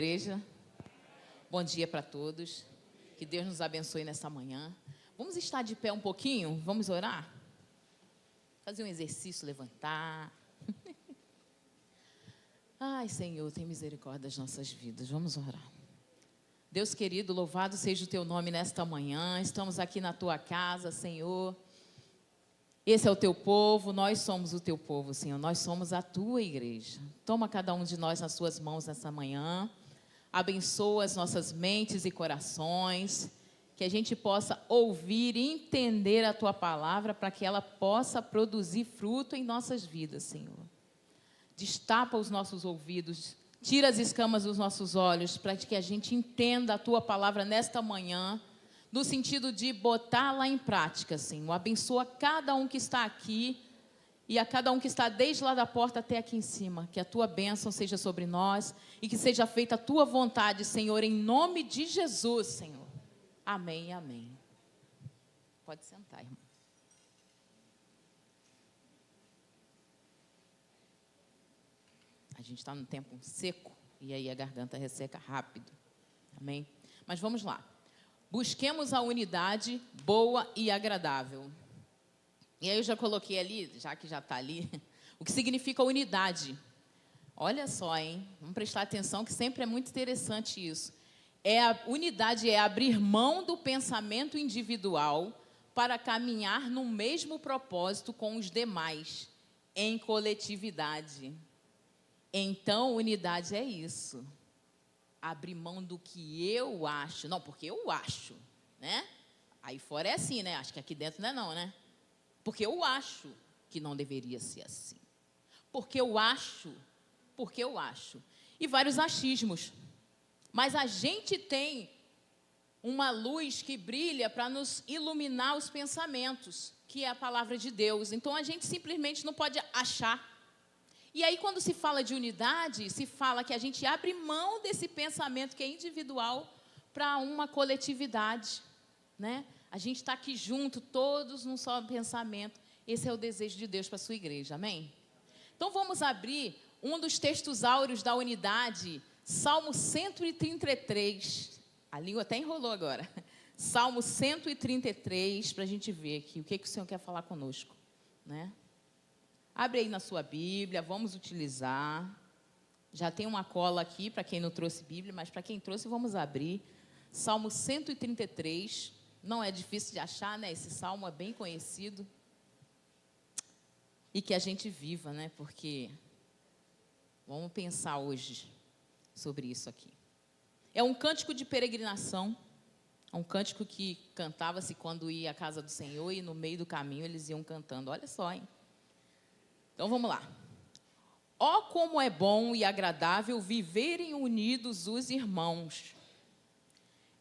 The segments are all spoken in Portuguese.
Igreja, bom dia para todos, que Deus nos abençoe nessa manhã. Vamos estar de pé um pouquinho, vamos orar? Fazer um exercício, levantar. Ai, Senhor, tem misericórdia das nossas vidas, vamos orar. Deus querido, louvado seja o Teu nome nesta manhã, estamos aqui na Tua casa, Senhor. Esse é o Teu povo, nós somos o Teu povo, Senhor, nós somos a Tua igreja. Toma cada um de nós nas Suas mãos nessa manhã. Abençoa as nossas mentes e corações, que a gente possa ouvir e entender a Tua palavra, para que ela possa produzir fruto em nossas vidas, Senhor. Destapa os nossos ouvidos, tira as escamas dos nossos olhos, para que a gente entenda a Tua palavra nesta manhã, no sentido de botá-la em prática, Senhor. Abençoa cada um que está aqui, e a cada um que está desde lá da porta até aqui em cima, que a Tua bênção seja sobre nós e que seja feita a Tua vontade, Senhor, em nome de Jesus, Senhor. Amém e amém. Pode sentar, irmão. A gente está num tempo seco e aí a garganta resseca rápido. Amém? Mas vamos lá. Busquemos a unidade boa e agradável. E aí eu já coloquei ali, já que já está ali, o que significa unidade. Olha só, hein? Vamos prestar atenção que sempre é muito interessante isso. Unidade é abrir mão do pensamento individual para caminhar no mesmo propósito com os demais, em coletividade. Então, unidade é isso. Abrir mão do que eu acho. Não, porque eu acho, né? Aí fora é assim, né? Acho que aqui dentro não é não, né? Porque eu acho que não deveria ser assim. Porque eu acho. E vários achismos. Mas a gente tem uma luz que brilha para nos iluminar os pensamentos, que é a palavra de Deus. Então, a gente simplesmente não pode achar. E aí, quando se fala de unidade, se fala que a gente abre mão desse pensamento que é individual para uma coletividade, né? A gente está aqui junto, todos num só pensamento. Esse é o desejo de Deus para a sua igreja, amém? Então, vamos abrir um dos textos áureos da unidade, Salmo 133. A língua até enrolou agora. Salmo 133, para a gente ver aqui o que o Senhor quer falar conosco, né? Abre aí na sua Bíblia, vamos utilizar. Já tem uma cola aqui para quem não trouxe Bíblia, mas para quem trouxe, vamos abrir. Salmo 133. Não é difícil de achar, né? Esse salmo é bem conhecido. E que a gente viva, né? Porque vamos pensar hoje sobre isso aqui. É um cântico de peregrinação. É um cântico que cantava-se quando ia à casa do Senhor e no meio do caminho eles iam cantando. Olha só, hein? Então vamos lá. Ó, como é bom e agradável viverem unidos os irmãos.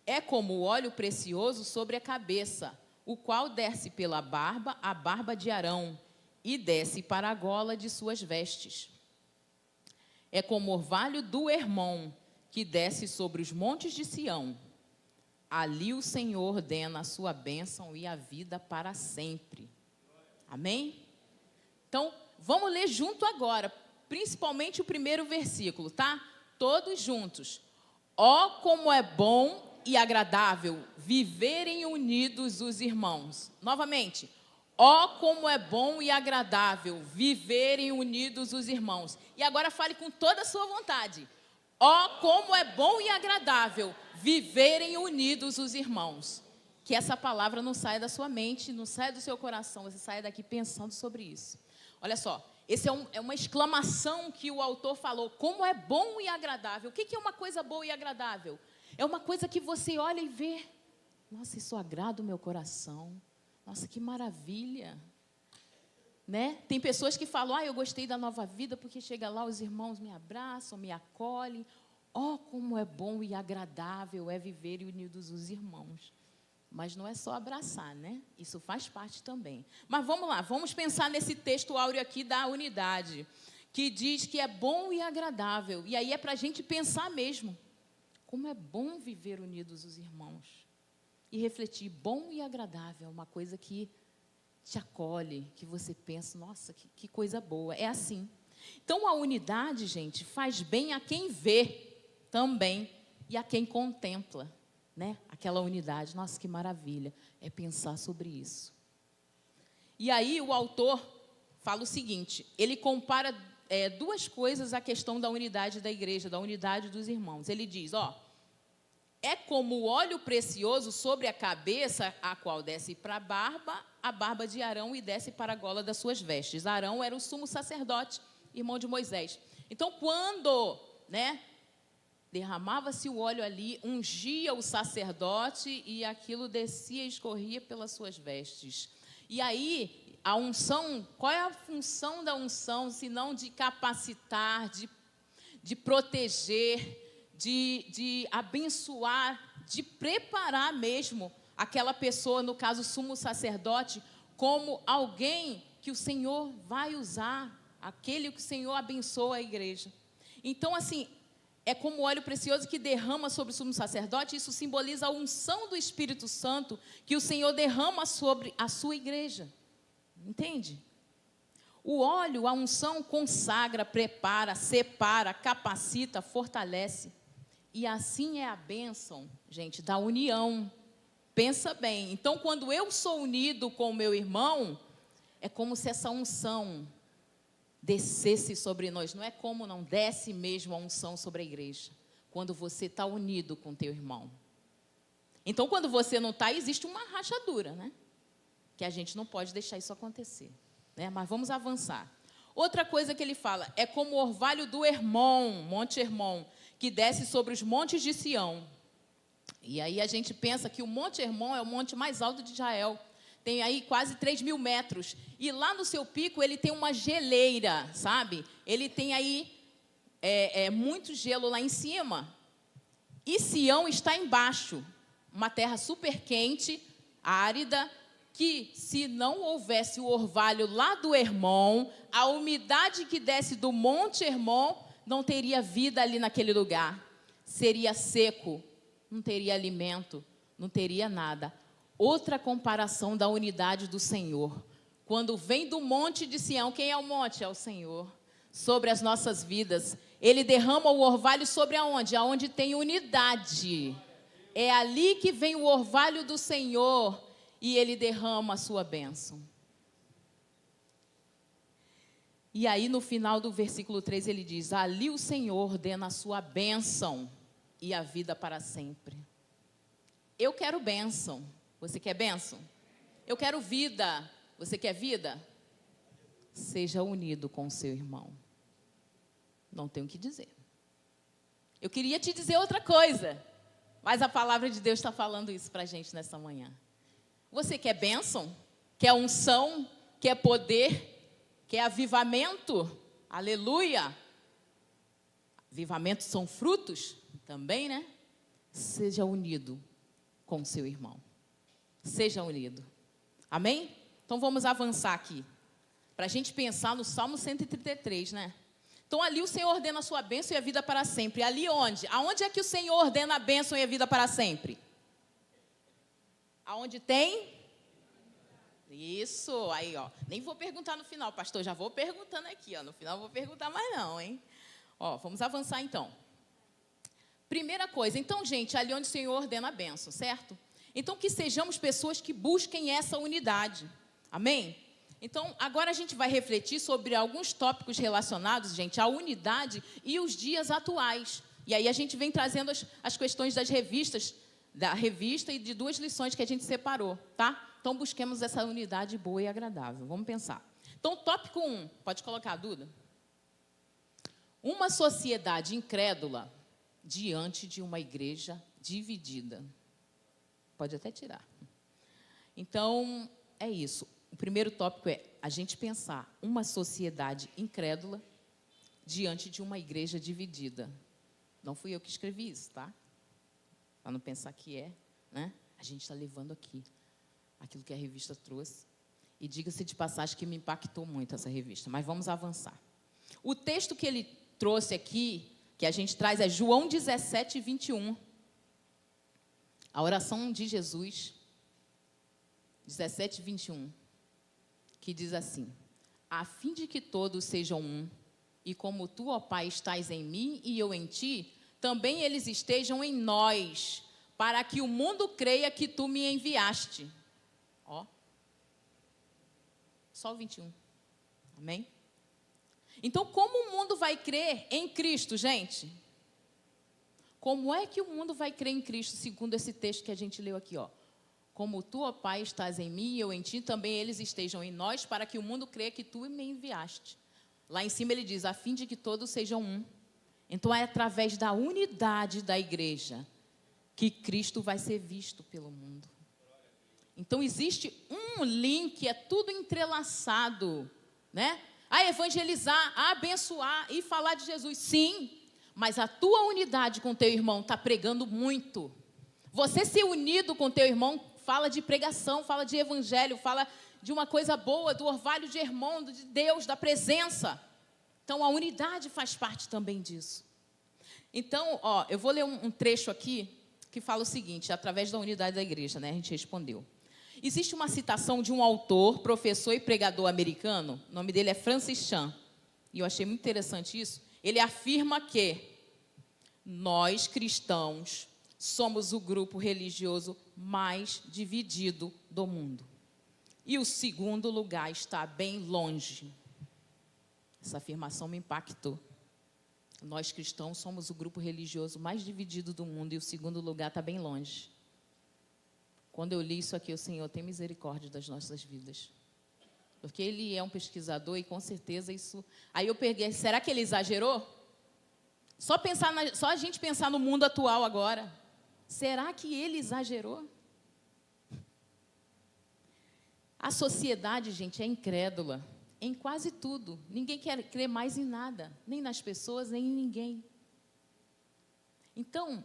É como o óleo precioso sobre a cabeça, o qual desce pela barba, a barba de Arão, e desce para a gola de suas vestes. É como o orvalho do Hermon, que desce sobre os montes de Sião. Ali o Senhor ordena a sua bênção e a vida para sempre. Amém? Então, vamos ler junto agora, principalmente o primeiro versículo, tá? Todos juntos. Ó, como é bom e agradável viverem unidos os irmãos. Novamente. Ó, como é bom e agradável viverem unidos os irmãos. E agora fale com toda a sua vontade. Ó, como é bom e agradável viverem unidos os irmãos. Que essa palavra não saia da sua mente, não saia do seu coração, você saia daqui pensando sobre isso. Olha só, esse é uma exclamação que o autor falou. Como é bom e agradável. O que é uma coisa boa e agradável? É uma coisa que você olha e vê. Nossa, isso agrada o meu coração. Nossa, que maravilha. Né? Tem pessoas que falam, eu gostei da Nova Vida, porque chega lá, os irmãos me abraçam, me acolhem. Ó, como é bom e agradável é viver unidos os irmãos. Mas não é só abraçar, né? Isso faz parte também. Mas vamos lá, vamos pensar nesse texto áureo aqui da unidade, que diz que é bom e agradável. E aí é para a gente pensar mesmo. Como é bom viver unidos os irmãos. E refletir, bom e agradável, é uma coisa que te acolhe, que você pensa, nossa, que coisa boa. É assim. Então, a unidade, gente, faz bem a quem vê. também, e a quem contempla, né? Aquela unidade. Nossa, que maravilha, é pensar sobre isso. E aí o autor fala o seguinte, ele compara duas coisas à questão da unidade da igreja, da unidade dos irmãos. Ele diz, é como o óleo precioso sobre a cabeça, a qual desce para a barba de Arão e desce para a gola das suas vestes. Arão era o sumo sacerdote, irmão de Moisés. Então, quando, derramava-se o óleo ali, ungia o sacerdote e aquilo descia e escorria pelas suas vestes. E aí, a unção, qual é a função da unção, se não de capacitar, de proteger, de abençoar, de preparar mesmo aquela pessoa, no caso o sumo sacerdote, como alguém que o Senhor vai usar, aquele que o Senhor abençoa a igreja. Então, assim, é como óleo precioso que derrama sobre o sumo sacerdote, isso simboliza a unção do Espírito Santo que o Senhor derrama sobre a sua igreja. Entende? O óleo, a unção consagra, prepara, separa, capacita, fortalece. E assim é a bênção, gente, da união. Pensa bem. Então, quando eu sou unido com o meu irmão, é como se essa unção descesse sobre nós. Não é como não desce mesmo a unção sobre a igreja. Quando você está unido com o teu irmão. Então, quando você não está, existe uma rachadura, né? Que a gente não pode deixar isso acontecer, né? Mas vamos avançar. Outra coisa que ele fala, é como o orvalho do Hermon, Monte Hermon, que desce sobre os montes de Sião. E aí a gente pensa que o Monte Hermon é o monte mais alto de Israel. Tem aí quase 3.000 metros. E lá no seu pico ele tem uma geleira, sabe? Ele tem aí muito gelo lá em cima. E Sião está embaixo. Uma terra super quente, árida, que se não houvesse o orvalho lá do Hermon, a umidade que desce do Monte Hermon, não teria vida ali naquele lugar. Seria seco, não teria alimento, não teria nada. Outra comparação da unidade do Senhor. Quando vem do monte de Sião, quem é o monte? É o Senhor. Sobre as nossas vidas. Ele derrama o orvalho sobre aonde? Aonde tem unidade. É ali que vem o orvalho do Senhor e ele derrama a sua bênção. E aí no final do versículo 3 ele diz, ali o Senhor ordena a sua bênção e a vida para sempre. Eu quero bênção. Você quer bênção? Eu quero vida. Você quer vida? Seja unido com o seu irmão. Não tenho o que dizer. Eu queria te dizer outra coisa, mas a palavra de Deus está falando isso para a gente nessa manhã. Você quer bênção? Quer unção? Quer poder? Quer avivamento? Aleluia! Avivamentos são frutos também, né? Seja unido com o seu irmão. Seja unido. Amém? Então vamos avançar aqui. Para a gente pensar no Salmo 133, né? Então ali o Senhor ordena a sua bênção e a vida para sempre. Ali onde? Aonde é que o Senhor ordena a bênção e a vida para sempre? Aonde tem? Isso, aí nem vou perguntar no final, pastor, já vou perguntando aqui, no final não vou perguntar mais não, hein? Vamos avançar então. Primeira coisa, então gente, ali onde o Senhor ordena a bênção, certo? Então que sejamos pessoas que busquem essa unidade, amém? Então agora a gente vai refletir sobre alguns tópicos relacionados, gente, à unidade e os dias atuais. E aí a gente vem trazendo as questões das revistas, da revista e de 2 lições que a gente separou, tá? Então, busquemos essa unidade boa e agradável. Vamos pensar. Então, tópico 1. Pode colocar, Duda. Uma sociedade incrédula diante de uma igreja dividida. Pode até tirar. Então, é isso. O primeiro tópico é a gente pensar uma sociedade incrédula diante de uma igreja dividida. Não fui eu que escrevi isso, tá? Para não pensar que né? A gente está levando aqui aquilo que a revista trouxe. E diga-se de passagem que me impactou muito essa revista. Mas vamos avançar. O texto que ele trouxe aqui, que a gente traz, é João 17, 21. A oração de Jesus, 17, 21. Que diz assim, a fim de que todos sejam um, e como tu, ó Pai, estás em mim e eu em ti, também eles estejam em nós, para que o mundo creia que tu me enviaste. Ó. Só o 21. Amém? Então, como o mundo vai crer em Cristo, gente? Como é que o mundo vai crer em Cristo, segundo esse texto que a gente leu aqui, ó? Como tu, ó Pai, estás em mim e eu em ti, também eles estejam em nós, para que o mundo creia que tu me enviaste. Lá em cima ele diz, a fim de que todos sejam um. Então, é através da unidade da igreja que Cristo vai ser visto pelo mundo. Então, existe um link, é tudo entrelaçado, né? A evangelizar, a abençoar e falar de Jesus, sim, mas a tua unidade com teu irmão está pregando muito. Você ser unido com teu irmão fala de pregação, fala de evangelho, fala de uma coisa boa, do orvalho de irmão, de Deus, da presença. Então, a unidade faz parte também disso. Então, ó, eu vou ler um trecho aqui que fala o seguinte, através da unidade da igreja, né? A gente respondeu. Existe uma citação de um autor, professor e pregador americano, o nome dele é Francis Chan, e eu achei muito interessante isso. Ele afirma que nós, cristãos, somos o grupo religioso mais dividido do mundo. E o segundo lugar está bem longe. Essa afirmação me impactou. Nós, cristãos, somos o grupo religioso mais dividido do mundo e o segundo lugar está bem longe. Quando eu li isso aqui, o Senhor tem misericórdia das nossas vidas. Porque ele é um pesquisador e com certeza isso... Aí eu peguei, será que ele exagerou? Só a gente pensar no mundo atual agora. Será que ele exagerou? A sociedade, gente, é incrédula em quase tudo. Ninguém quer crer mais em nada, nem nas pessoas, nem em ninguém. Então,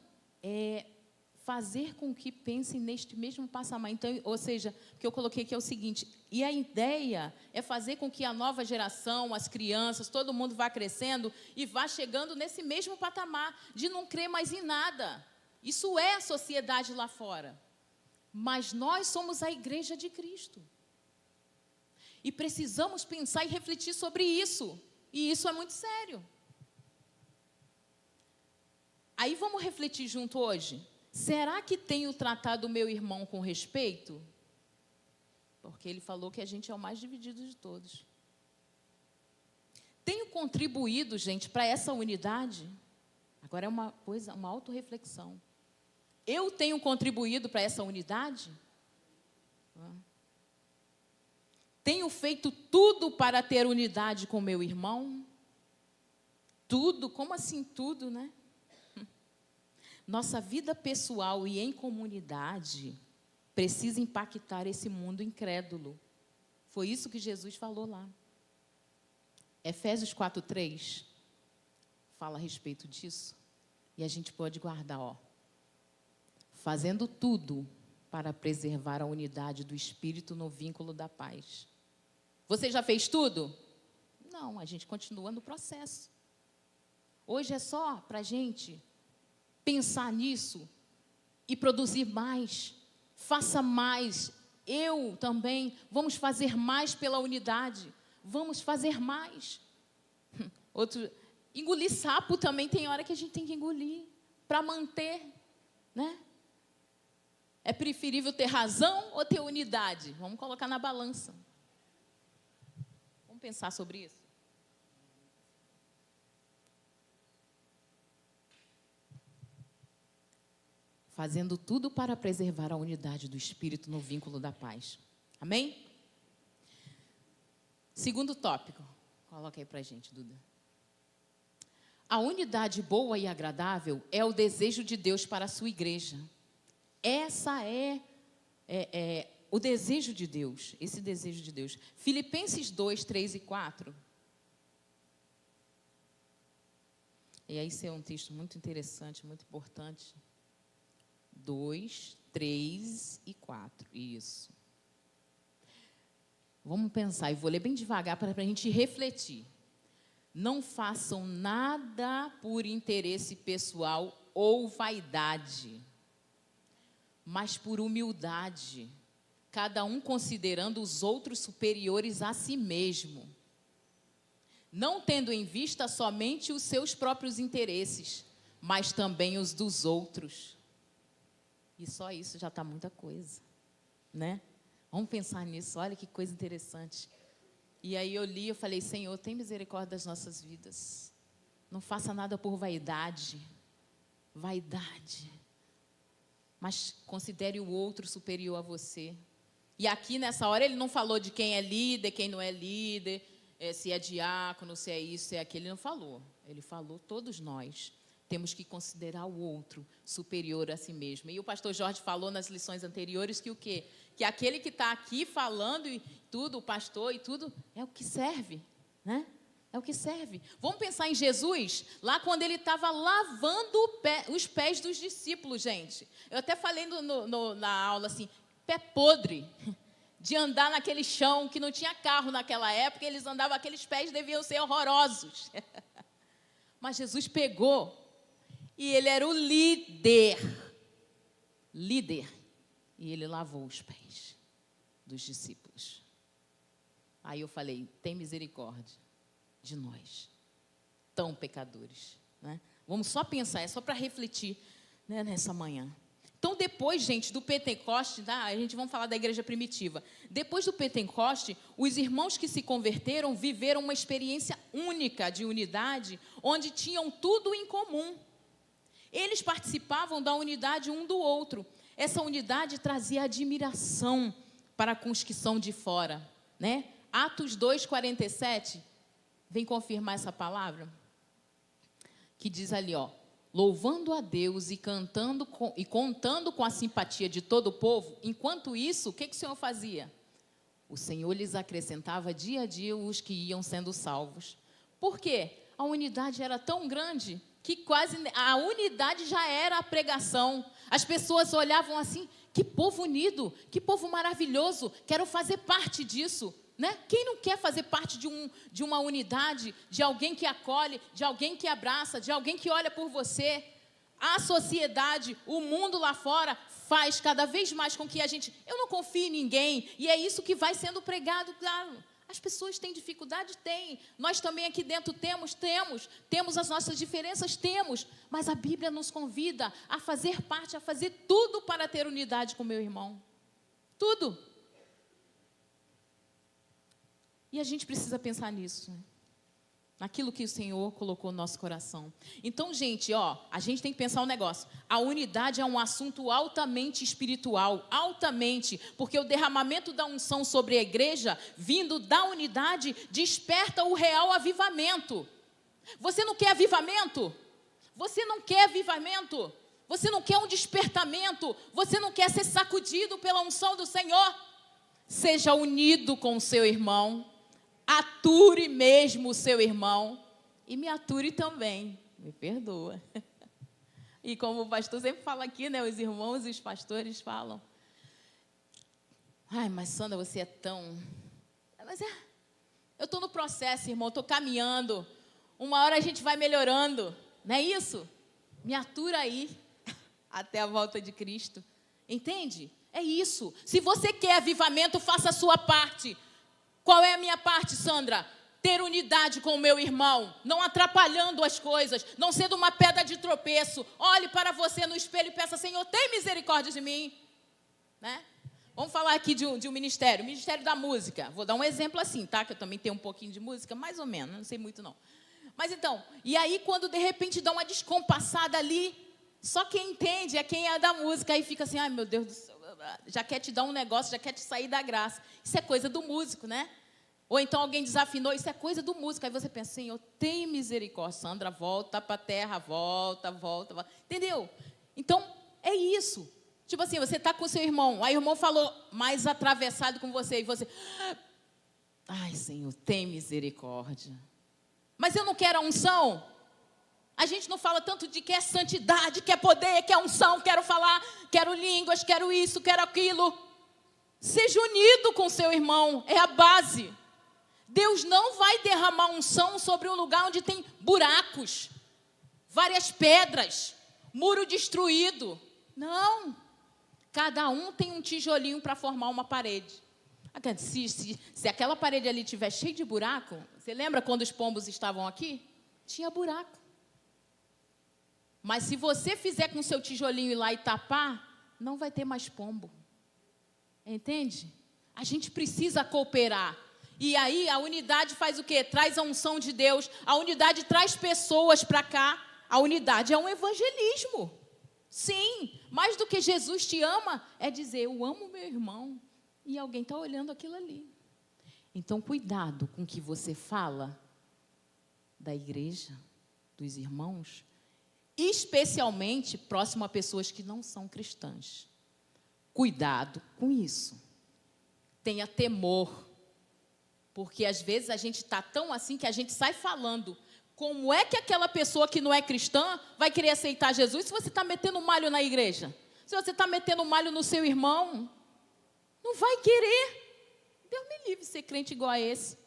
fazer com que pensem neste mesmo patamar. Então, ou seja, o que eu coloquei aqui é o seguinte, e a ideia é fazer com que a nova geração, as crianças, todo mundo vá crescendo e vá chegando nesse mesmo patamar de não crer mais em nada. Isso é a sociedade lá fora. Mas nós somos a igreja de Cristo. E precisamos pensar e refletir sobre isso. E isso é muito sério. Aí vamos refletir junto hoje. Será que tenho tratado o meu irmão com respeito? Porque ele falou que a gente é o mais dividido de todos. Tenho contribuído, gente, para essa unidade? Agora é uma autorreflexão. Eu tenho contribuído para essa unidade? Tenho feito tudo para ter unidade com meu irmão? Tudo? Como assim tudo, né? Nossa vida pessoal e em comunidade precisa impactar esse mundo incrédulo. Foi isso que Jesus falou lá. Efésios 4:3 fala a respeito disso. E a gente pode guardar, ó. Fazendo tudo para preservar a unidade do Espírito no vínculo da paz. Você já fez tudo? Não, a gente continua no processo. Hoje é só para a gente pensar nisso e produzir mais. Faça mais. Eu também. Vamos fazer mais pela unidade. Vamos fazer mais. Engolir sapo também tem hora que a gente tem que engolir para manter, né? É preferível ter razão ou ter unidade? Vamos colocar na balança. Vamos pensar sobre isso? Fazendo tudo para preservar a unidade do Espírito no vínculo da paz. Amém? Segundo tópico. Coloca aí para a gente, Duda. A unidade boa e agradável é o desejo de Deus para a sua igreja. Essa é o desejo de Deus, esse desejo de Deus. Filipenses 2, 3 e 4. E aí, esse é um texto muito interessante, muito importante. 2, 3 e 4, isso. Vamos pensar, e vou ler bem devagar para a gente refletir. Não façam nada por interesse pessoal ou vaidade, mas por humildade, cada um considerando os outros superiores a si mesmo, não tendo em vista somente os seus próprios interesses, mas também os dos outros. E só isso já está muita coisa, né? Vamos pensar nisso, olha que coisa interessante. E aí eu li, eu falei, Senhor, tem misericórdia das nossas vidas. Não faça nada por vaidade. Vaidade. Mas considere o outro superior a você. E aqui nessa hora ele não falou de quem é líder, quem não é líder, se é diácono, se é isso, se é aquilo, ele não falou. Ele falou, todos nós temos que considerar o outro superior a si mesmo. E o pastor Jorge falou nas lições anteriores que o quê? Que aquele que está aqui falando e tudo, o pastor e tudo, é o que serve, né? É o que serve. Vamos pensar em Jesus, lá quando ele estava lavando os pés dos discípulos, gente. Eu até falei na aula assim, pé podre, de andar naquele chão, que não tinha carro naquela época, eles andavam, aqueles pés deviam ser horrorosos. Mas Jesus pegou, e ele era o líder, e ele lavou os pés dos discípulos. Aí eu falei, tem misericórdia de nós, tão pecadores, né? Vamos só pensar, é só para refletir, né, nessa manhã. Então, depois, gente, do Pentecoste, a gente vai falar da igreja primitiva. Depois do Pentecoste, os irmãos que se converteram viveram uma experiência única de unidade, onde tinham tudo em comum. Eles participavam da unidade um do outro. Essa unidade trazia admiração para com os que são de fora, né? Atos 2:47, vem confirmar essa palavra, que diz ali, ó, louvando a Deus e contando com a simpatia de todo o povo. Enquanto isso, o que o Senhor fazia? O Senhor lhes acrescentava dia a dia os que iam sendo salvos. Por quê? A unidade era tão grande que quase a unidade já era a pregação. As pessoas olhavam assim, que povo unido, que povo maravilhoso, quero fazer parte disso. Né? Quem não quer fazer parte de uma unidade, de alguém que acolhe, de alguém que abraça, de alguém que olha por você? A sociedade, o mundo lá fora, faz cada vez mais com que a gente... Eu não confio em ninguém, e é isso que vai sendo pregado, claro. As pessoas têm dificuldade? Têm. Nós também aqui dentro temos as nossas diferenças? Temos. Mas a Bíblia nos convida a fazer parte, a fazer tudo para ter unidade com o meu irmão. Tudo. E a gente precisa pensar nisso, naquilo que o Senhor colocou no nosso coração. Então, gente, a gente tem que pensar um negócio. A unidade é um assunto altamente espiritual, altamente, porque o derramamento da unção sobre a igreja, vindo da unidade, desperta o real avivamento. Você não quer avivamento? Você não quer avivamento? Você não quer um despertamento? Você não quer ser sacudido pela unção do Senhor? Seja unido com o seu irmão. Ature mesmo o seu irmão e me ature também, me perdoa. E como o pastor sempre fala aqui, né, os irmãos e os pastores falam, ai, mas Sandra, você é tão... Mas eu estou no processo, irmão, estou caminhando, uma hora a gente vai melhorando, não é isso? Me atura aí, até a volta de Cristo, entende? É isso, se você quer avivamento, faça a sua parte. Qual é a minha parte, Sandra? Ter unidade com o meu irmão, não atrapalhando as coisas, não sendo uma pedra de tropeço. Olhe para você no espelho e peça, Senhor, tem misericórdia de mim. Né? Vamos falar aqui de um ministério, o Ministério da Música. Vou dar um exemplo assim, tá? Que eu também tenho um pouquinho de música, mais ou menos, não sei muito não. Mas então, e aí quando de repente dá uma descompassada ali, só quem entende é quem é da música, aí fica assim, ai meu Deus do céu. Já quer te dar um negócio, já quer te sair da graça. Isso é coisa do músico, né? Ou então alguém desafinou, isso é coisa do músico. Aí você pensa, Senhor, tem misericórdia. Sandra, volta para a terra, volta. Entendeu? Então, é isso. Tipo assim, você está com o seu irmão, aí o irmão falou mais atravessado com você, e você... Ai, Senhor, tem misericórdia. Mas eu não quero a unção. A gente não fala tanto de quer santidade, quer poder, quer unção, quero falar, quero línguas, quero isso, quero aquilo. Seja unido com seu irmão, é a base. Deus não vai derramar unção sobre um lugar onde tem buracos, várias pedras, muro destruído. Não. Cada um tem um tijolinho para formar uma parede. Se aquela parede ali estiver cheia de buraco, você lembra quando os pombos estavam aqui? Tinha buraco. Mas se você fizer com o seu tijolinho ir lá e tapar, não vai ter mais pombo. Entende? A gente precisa cooperar. E aí a unidade faz o quê? Traz a unção de Deus. A unidade traz pessoas para cá. A unidade é um evangelismo. Sim, mais do que Jesus te ama, é dizer, eu amo meu irmão. E alguém está olhando aquilo ali. Então, cuidado com o que você fala da igreja, dos irmãos, especialmente próximo a pessoas que não são cristãs. Cuidado com isso. Tenha temor. Porque às vezes a gente está tão assim que a gente sai falando. Como é que aquela pessoa que não é cristã vai querer aceitar Jesus se você está metendo malho na igreja? Se você está metendo malho no seu irmão, não vai querer. Deus me livre de ser crente igual a esse.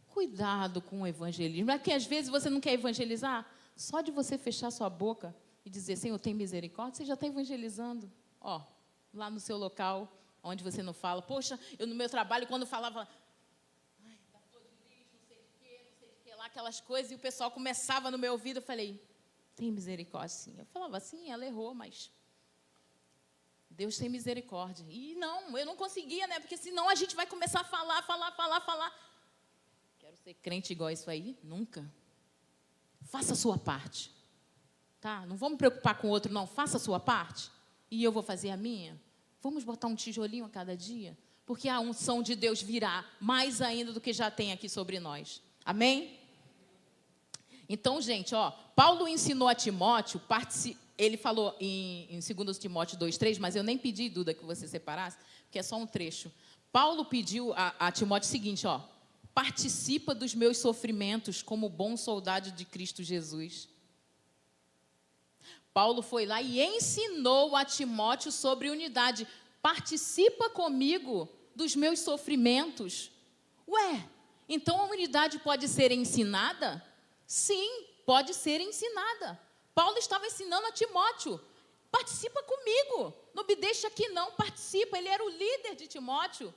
Cuidado com o evangelismo. É que às vezes você não quer evangelizar. Só de você fechar sua boca e dizer, Senhor, tem misericórdia, você já está evangelizando. Ó, lá no seu local, onde você não fala. Poxa, eu no meu trabalho, quando falava... aquelas coisas, e o pessoal começava no meu ouvido, eu falei, tem misericórdia sim. Eu falava assim, ela errou, mas Deus tem misericórdia. E não, eu não conseguia, né? Porque senão a gente vai começar a falar. Quero ser crente igual a isso aí? Nunca. Faça a sua parte. Tá? Não vamos preocupar com o outro, não. Faça a sua parte. E eu vou fazer a minha. Vamos botar um tijolinho a cada dia? Porque a unção de Deus virá mais ainda do que já tem aqui sobre nós. Amém? Então, gente, ó, Paulo ensinou a Timóteo, ele falou em 2 Timóteo 2,3, mas eu nem pedi, Duda, que você separasse, porque é só um trecho. Paulo pediu a Timóteo o seguinte, ó, participa dos meus sofrimentos como bom soldado de Cristo Jesus. Paulo foi lá e ensinou a Timóteo sobre unidade. Participa comigo dos meus sofrimentos. Ué, então a unidade pode ser ensinada? Sim, pode ser ensinada. Paulo estava ensinando a Timóteo. Participa comigo. Não me deixa aqui não, participa. Ele era o líder de Timóteo.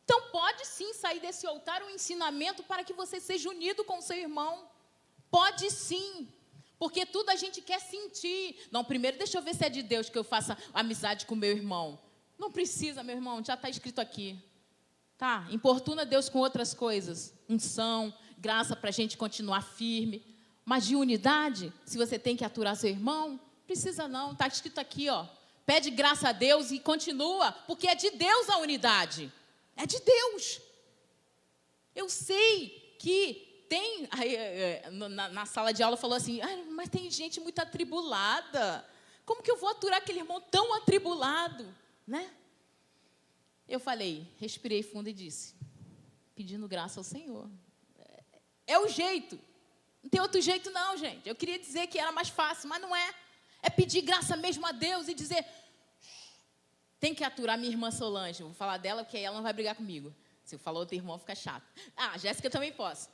Então pode sim sair desse altar um ensinamento para que você seja unido com o seu irmão. Pode sim. Porque tudo a gente quer sentir. Não, primeiro deixa eu ver se é de Deus que eu faça amizade com meu irmão. Não precisa, meu irmão, já está escrito aqui. Tá? Importuna Deus com outras coisas. Unção, graça para a gente continuar firme. Mas de unidade, se você tem que aturar seu irmão, precisa não. Está escrito aqui, ó. Pede graça a Deus e continua. Porque é de Deus a unidade. É de Deus. Eu sei que tem, na sala de aula falou assim, mas tem gente muito atribulada. Como que eu vou aturar aquele irmão tão atribulado? Né? Eu falei, respirei fundo e disse, pedindo graça ao Senhor. É o jeito. Não tem outro jeito não, gente. Eu queria dizer que era mais fácil, mas não é. É pedir graça mesmo a Deus e dizer, tem que aturar minha irmã Solange. Vou falar dela porque aí ela não vai brigar comigo. Se eu falar outro irmão, fica chato. Ah, Jéssica também posso.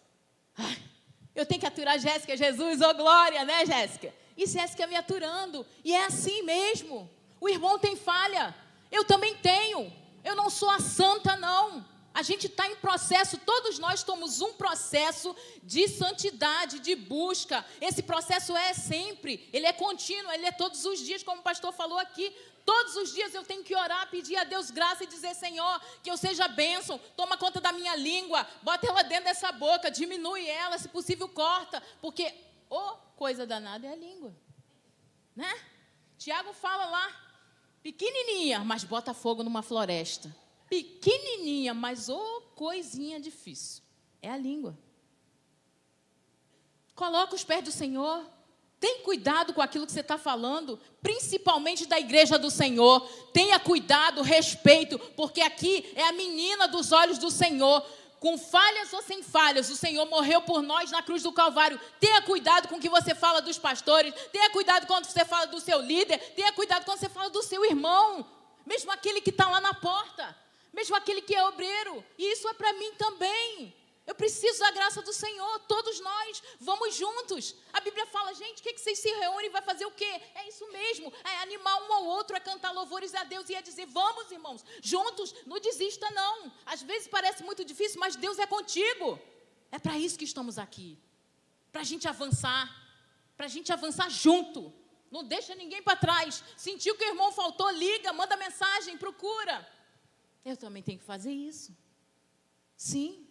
Eu tenho que aturar Jéssica, Jesus, oh glória, né, Jéssica? E Jéssica me aturando. E é assim mesmo. O irmão tem falha. Eu também tenho. Eu não sou a santa, não. A gente está em processo, todos nós estamos um processo de santidade, de busca. Esse processo é sempre, ele é contínuo, ele é todos os dias, como o pastor falou aqui. Todos os dias eu tenho que orar, pedir a Deus graça e dizer, Senhor, que eu seja bênção, toma conta da minha língua, bota ela dentro dessa boca, diminui ela, se possível corta, porque, coisa danada é a língua, né? Tiago fala lá, pequenininha, mas bota fogo numa floresta. Pequenininha, mas coisinha difícil, é a língua. Coloca os pés do Senhor. Tem cuidado com aquilo que você está falando, principalmente da igreja do Senhor. Tenha cuidado, respeito, porque aqui é a menina dos olhos do Senhor. Com falhas ou sem falhas, o Senhor morreu por nós na cruz do Calvário. Tenha cuidado com o que você fala dos pastores. Tenha cuidado quando você fala do seu líder. Tenha cuidado quando você fala do seu irmão. Mesmo aquele que está lá na porta. Mesmo aquele que é obreiro. E isso é para mim também. Eu preciso da graça do Senhor, todos nós, vamos juntos. A Bíblia fala, gente, o que vocês se reúnem e vai fazer o quê? É isso mesmo, é animar um ao outro, é cantar louvores a Deus e é dizer, vamos irmãos, juntos, não desista não. Às vezes parece muito difícil, mas Deus é contigo. É para isso que estamos aqui, para a gente avançar junto. Não deixa ninguém para trás. Sentiu que o irmão faltou, liga, manda mensagem, procura. Eu também tenho que fazer isso. Sim.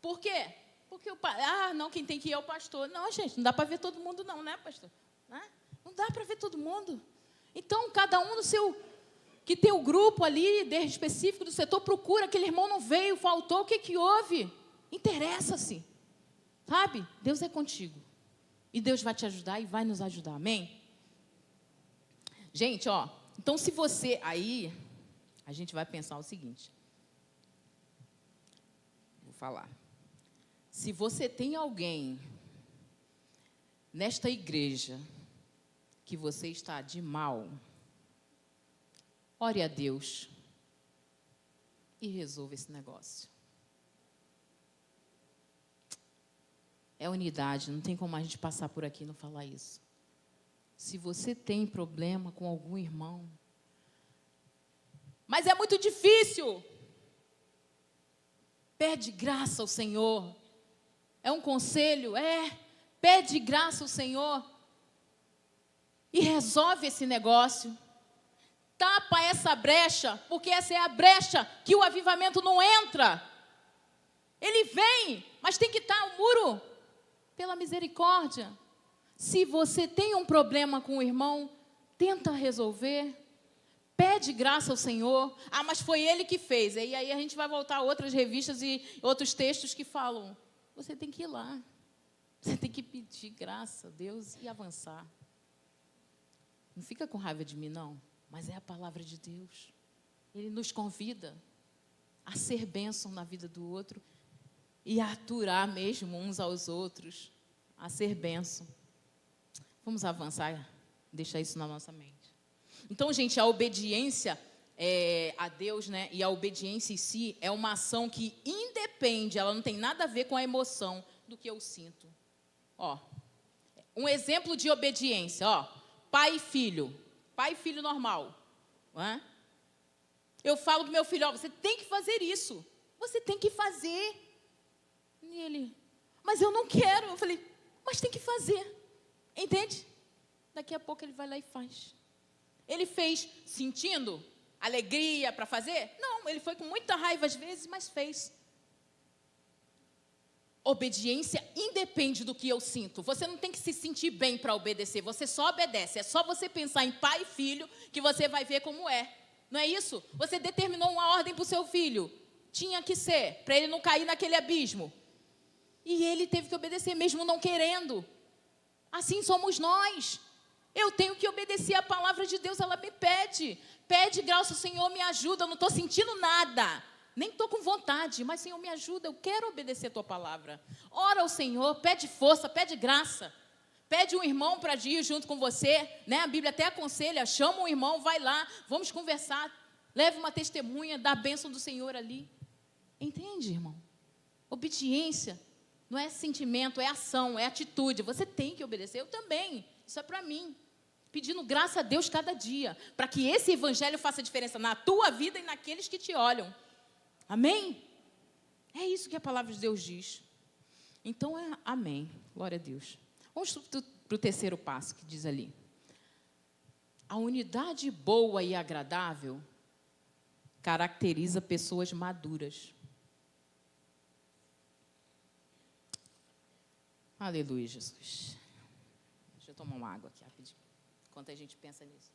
Por quê? Porque não, quem tem que ir é o pastor. Não, gente, não dá para ver todo mundo não, né, pastor? Não dá para ver todo mundo. Então, cada um no seu... Que tem o grupo ali, específico do setor, procura, aquele irmão não veio, faltou, o que houve? Interessa-se. Sabe? Deus é contigo. E Deus vai te ajudar e vai nos ajudar, amém? Gente, então se você... Aí, a gente vai pensar o seguinte. Vou falar. Se você tem alguém nesta igreja que você está de mal, ore a Deus e resolva esse negócio. É unidade, não tem como a gente passar por aqui e não falar isso. Se você tem problema com algum irmão, mas é muito difícil, pede graça ao Senhor. É um conselho? Pede graça ao Senhor e resolve esse negócio. Tapa essa brecha, porque essa é a brecha que o avivamento não entra. Ele vem, mas tem que estar o muro pela misericórdia. Se você tem um problema com o irmão, tenta resolver. Pede graça ao Senhor. Mas foi ele que fez. E aí a gente vai voltar a outras revistas e outros textos que falam, você tem que ir lá. Você tem que pedir graça a Deus e avançar. Não fica com raiva de mim, não. Mas é a palavra de Deus. Ele nos convida a ser bênção na vida do outro e a aturar mesmo uns aos outros, a ser bênção. Vamos avançar, deixar isso na nossa mente. Então, gente, a obediência a Deus, né, e a obediência em si é uma ação que independe, ela não tem nada a ver com a emoção do que eu sinto. Um exemplo de obediência, pai e filho normal. Eu falo para o meu filho, você tem que fazer isso. Você tem que fazer. E ele, mas eu não quero. Eu falei, mas tem que fazer. Entende? Daqui a pouco ele vai lá e faz. Ele fez sentindo alegria para fazer? Não, ele foi com muita raiva às vezes, mas fez. Obediência independe do que eu sinto. Você não tem que se sentir bem para obedecer. Você só obedece. É só você pensar em pai e filho que você vai ver como é. Não é isso? Você determinou uma ordem para o seu filho. Tinha que ser, para ele não cair naquele abismo. E ele teve que obedecer mesmo não querendo. Assim somos nós. Eu tenho que obedecer a palavra de Deus. Ela me pede. Pede graça, Senhor, me ajuda. Eu não estou sentindo nada. Nem estou com vontade, mas, Senhor, me ajuda, eu quero obedecer a Tua palavra. Ora ao Senhor, pede força, pede graça. Pede um irmão para ir junto com você, né? A Bíblia até aconselha, chama um irmão, vai lá, vamos conversar. Leve uma testemunha da bênção do Senhor ali. Entende, irmão? Obediência não é sentimento, é ação, é atitude. Você tem que obedecer, eu também. Isso é para mim. Pedindo graça a Deus cada dia, para que esse evangelho faça diferença na tua vida e naqueles que te olham. Amém? É isso que a palavra de Deus diz. Então, amém. Glória a Deus. Vamos para o terceiro passo que diz ali. A unidade boa e agradável caracteriza pessoas maduras. Aleluia, Jesus. Deixa eu tomar uma água aqui rapidinho, enquanto a gente pensa nisso.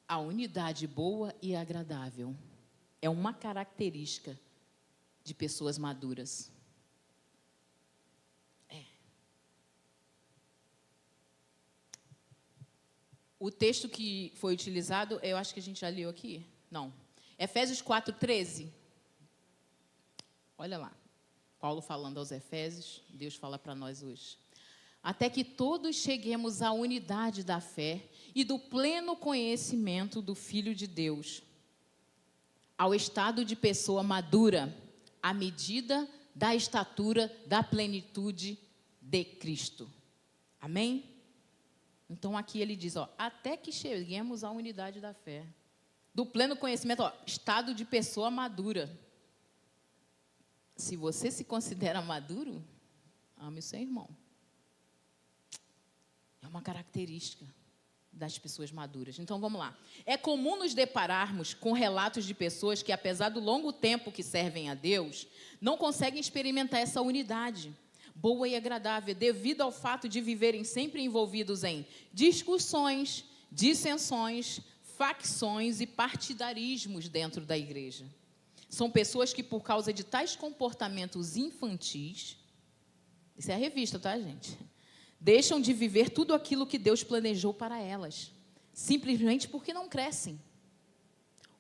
A unidade boa e agradável é uma característica de pessoas maduras. O texto que foi utilizado, eu acho que a gente já leu aqui. Não. Efésios 4:13. Olha lá. Paulo falando aos Efésios, Deus fala para nós hoje. Até que todos cheguemos à unidade da fé e do pleno conhecimento do Filho de Deus, ao estado de pessoa madura, à medida da estatura da plenitude de Cristo. Amém? Então, aqui ele diz, até que cheguemos à unidade da fé, do pleno conhecimento, estado de pessoa madura. Se você se considera maduro, ame o seu irmão. É uma característica das pessoas maduras. Então, vamos lá. É comum nos depararmos com relatos de pessoas que, apesar do longo tempo que servem a Deus, não conseguem experimentar essa unidade boa e agradável, devido ao fato de viverem sempre envolvidos em discussões, dissensões, facções e partidarismos dentro da igreja. São pessoas que, por causa de tais comportamentos infantis, isso é a revista, tá, gente? Deixam de viver tudo aquilo que Deus planejou para elas, simplesmente porque não crescem.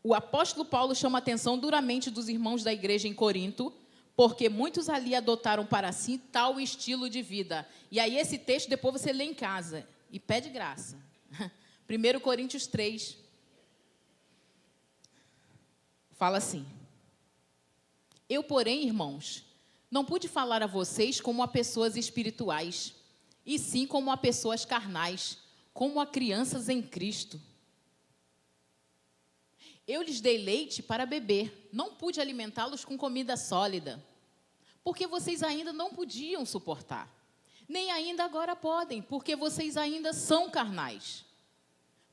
O apóstolo Paulo chama a atenção duramente dos irmãos da igreja em Corinto, porque muitos ali adotaram para si tal estilo de vida. E aí esse texto depois você lê em casa e pede graça. 1 Coríntios 3 fala assim: eu, porém, irmãos, não pude falar a vocês como a pessoas espirituais, e sim como a pessoas carnais, como a crianças em Cristo. Eu lhes dei leite para beber, não pude alimentá-los com comida sólida, porque vocês ainda não podiam suportar, nem ainda agora podem, porque vocês ainda são carnais.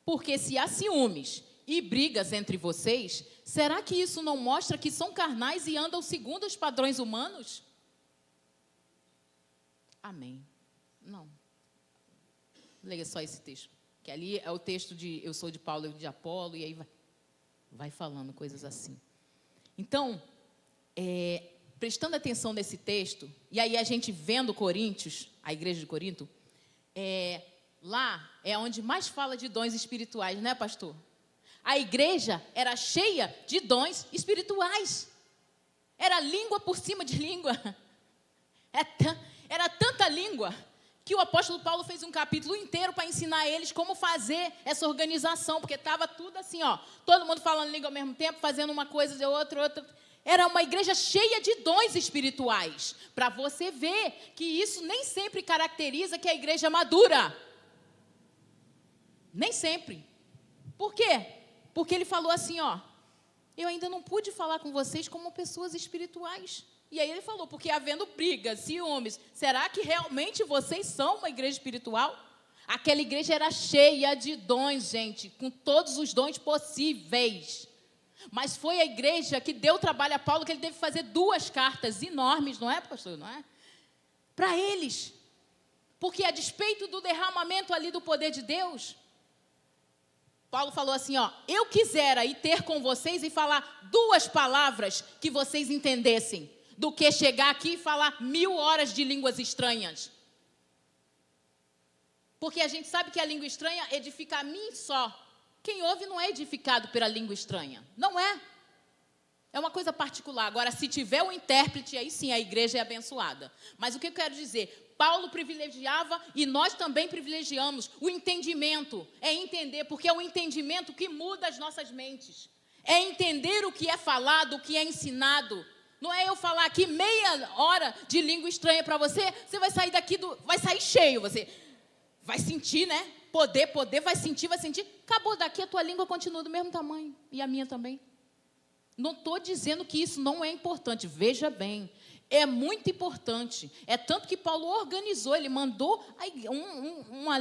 Porque se há ciúmes e brigas entre vocês, será que isso não mostra que são carnais e andam segundo os padrões humanos? Amém. Não. Leia só esse texto, que ali é o texto de eu sou de Paulo e de Apolo, e aí vai falando coisas assim. Então, prestando atenção nesse texto, e aí a gente vendo Coríntios, a igreja de Corinto, lá é onde mais fala de dons espirituais, né, pastor? A igreja era cheia de dons espirituais. Era língua por cima de língua. Era tanta língua que o apóstolo Paulo fez um capítulo inteiro para ensinar a eles como fazer essa organização, porque estava tudo assim, ó, todo mundo falando língua ao mesmo tempo, fazendo uma coisa e outra. Era uma igreja cheia de dons espirituais, para você ver que isso nem sempre caracteriza que a igreja é madura. Nem sempre. Por quê? Porque ele falou assim, ó, eu ainda não pude falar com vocês como pessoas espirituais. E aí ele falou, porque havendo brigas, ciúmes, será que realmente vocês são uma igreja espiritual? Aquela igreja era cheia de dons, gente, com todos os dons possíveis. Mas foi a igreja que deu trabalho a Paulo, que ele teve que fazer 2 cartas enormes, não é, pastor? Não é? Para eles. Porque a despeito do derramamento ali do poder de Deus, Paulo falou assim, ó, eu quisera ir ter com vocês e falar 2 palavras que vocês entendessem, do que chegar aqui e falar 1000 horas de línguas estranhas. Porque a gente sabe que a língua estranha edifica a mim só. Quem ouve não é edificado pela língua estranha. Não é. É uma coisa particular. Agora, se tiver um intérprete, aí sim a igreja é abençoada. Mas o que eu quero dizer? Paulo privilegiava e nós também privilegiamos o entendimento. É entender, porque é o entendimento que muda as nossas mentes. É entender o que é falado, o que é ensinado. Não é eu falar aqui meia hora de língua estranha para você, você vai sair daqui, vai sair cheio, você vai sentir, né? Poder, vai sentir. Acabou daqui, a tua língua continua do mesmo tamanho, e a minha também. Não estou dizendo que isso não é importante, veja bem, é muito importante. É tanto que Paulo organizou, ele mandou uma